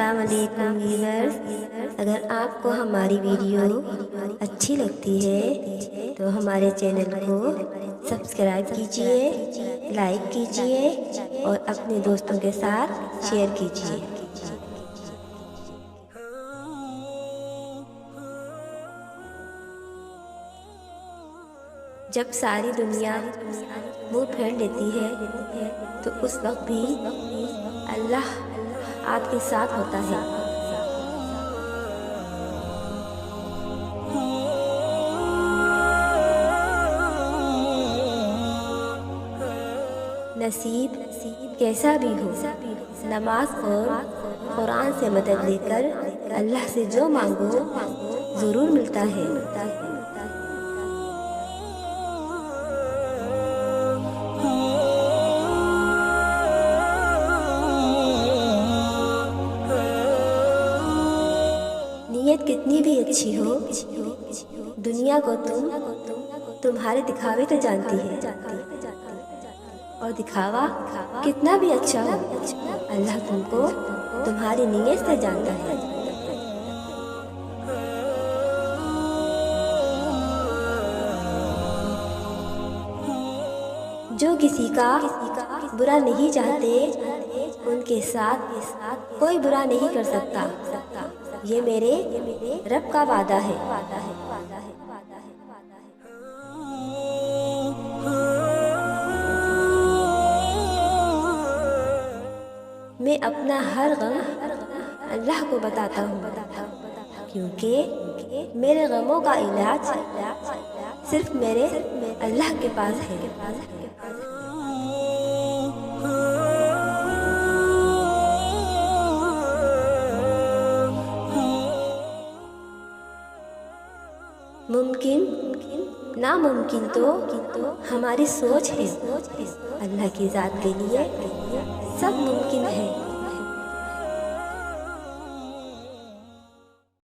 अस्सलाम वालेकुम व्यूअर्स। अगर आपको हमारी वीडियो अच्छी लगती है तो हमारे चैनल को सब्सक्राइब कीजिए, लाइक कीजिए और अपने दोस्तों के साथ शेयर कीजिए। जब सारी दुनिया मुंह फेर लेती है तो उस वक्त भी अल्लाह आपके साथ होता है। नसीब कैसा भी हो, नमाज और कुरान से मदद लेकर अल्लाह से जो मांगो ज़रूर मिलता है। नीयत कितनी भी अच्छी हो, दुनिया को तुम्हारे दिखावे तो जानती है, और दिखावा कितना भी अच्छा हो, अल्लाह तुमको तुम्हारी नीयत से जानता है। जो किसी का बुरा नहीं चाहते उनके साथ कोई बुरा नहीं कर सकता। ये मेरे रब का वादा है। मैं अपना हर गम अल्लाह को बताता हूँ, क्योंकि मेरे गमों का इलाज सिर्फ मेरे अल्लाह के पास है। मुमकिन नामुमकिन तो हमारी सोच है, अल्लाह की ज़ात के लिए सब मुमकिन है।